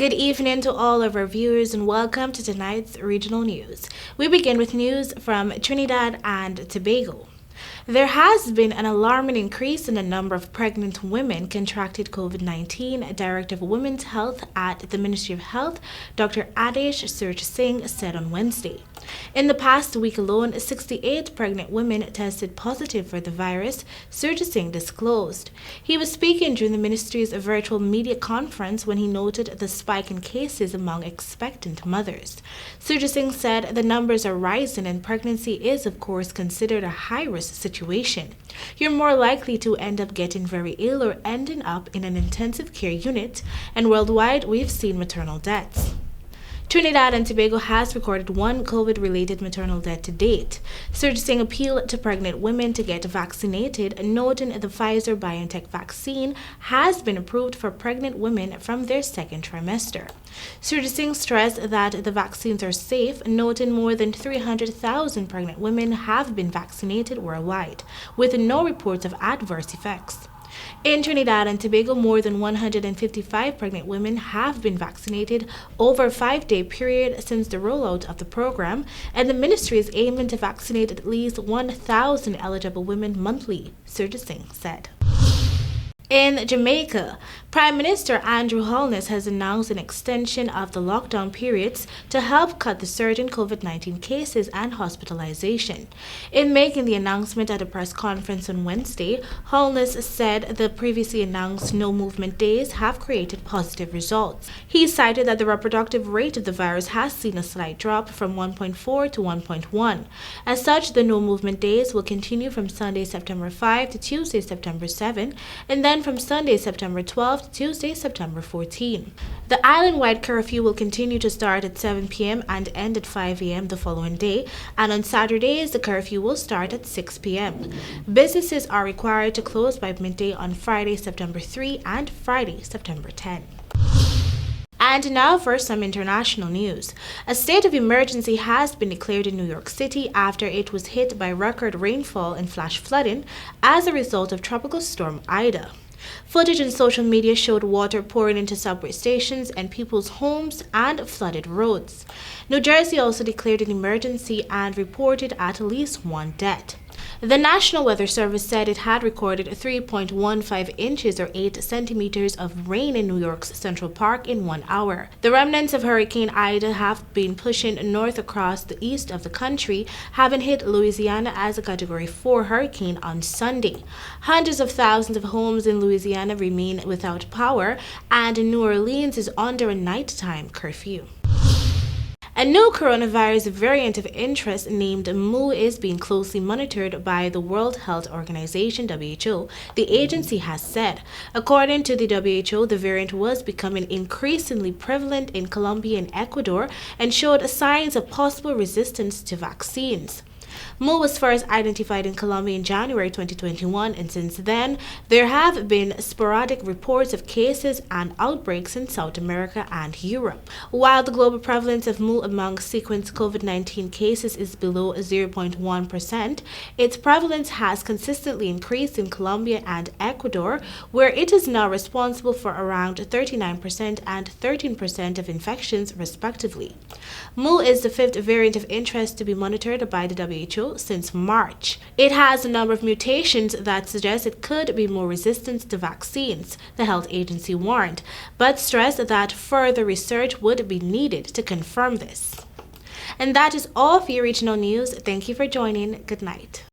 Good evening to all of our viewers and welcome to tonight's regional news. We begin with news from Trinidad and Tobago. There has been an alarming increase in the number of pregnant women contracted COVID-19, Director of Women's Health at the Ministry of Health, Dr. Adesh Surj Singh, said on Wednesday. In the past week alone, 68 pregnant women tested positive for the virus, Surj Singh disclosed. He was speaking during the ministry's virtual media conference when he noted the spike in cases among expectant mothers. Surj Singh said the numbers are rising and pregnancy is, of course, considered a high-risk situation. You're more likely to end up getting very ill or ending up in an intensive care unit, and worldwide we've seen maternal deaths. Trinidad and Tobago has recorded one COVID-related maternal death to date. Surj Singh appealed to pregnant women to get vaccinated, noting the Pfizer-BioNTech vaccine has been approved for pregnant women from their second trimester. Surj Singh stressed that the vaccines are safe, noting more than 300,000 pregnant women have been vaccinated worldwide, with no reports of adverse effects. In Trinidad and Tobago, more than 155 pregnant women have been vaccinated over a 5-day period since the rollout of the program, and the ministry is aiming to vaccinate at least 1,000 eligible women monthly, Surj Singh said. In Jamaica, Prime Minister Andrew Holness has announced an extension of the lockdown periods to help cut the surge in COVID-19 cases and hospitalization. In making the announcement at a press conference on Wednesday, Holness said the previously announced no-movement days have created positive results. He cited that the reproductive rate of the virus has seen a slight drop from 1.4 to 1.1. As such, the no-movement days will continue from Sunday, September 5 to Tuesday, September 7, and then from Sunday, September 12 to Tuesday, September 14. The island-wide curfew will continue to start at 7 p.m. and end at 5 a.m. the following day, and on Saturdays, the curfew will start at 6 p.m. Businesses are required to close by midday on Friday, September 3 and Friday, September 10. And now for some international news. A state of emergency has been declared in New York City after it was hit by record rainfall and flash flooding as a result of Tropical Storm Ida. Footage on social media showed water pouring into subway stations and people's homes and flooded roads. New Jersey also declared an emergency and reported at least one death. The National Weather Service said it had recorded 3.15 inches or 8 centimeters of rain in New York's Central Park in 1 hour. The remnants of Hurricane Ida have been pushing north across the east of the country, having hit Louisiana as a Category 4 hurricane on Sunday. Hundreds of thousands of homes in Louisiana remain without power, and New Orleans is under a nighttime curfew. A new coronavirus variant of interest named Mu is being closely monitored by the World Health Organization (WHO), the agency has said. According to the WHO, the variant was becoming increasingly prevalent in Colombia and Ecuador and showed signs of possible resistance to vaccines. Mu was first identified in Colombia in January 2021, and since then, there have been sporadic reports of cases and outbreaks in South America and Europe. While the global prevalence of Mu among sequenced COVID-19 cases is below 0.1%, its prevalence has consistently increased in Colombia and Ecuador, where it is now responsible for around 39% and 13% of infections, respectively. Mu is the 5th variant of interest to be monitored by the WHO since March. It has a number of mutations that suggest it could be more resistant to vaccines, the health agency warned, but stressed that further research would be needed to confirm this. And that is all for your regional news. Thank you for joining. Good night.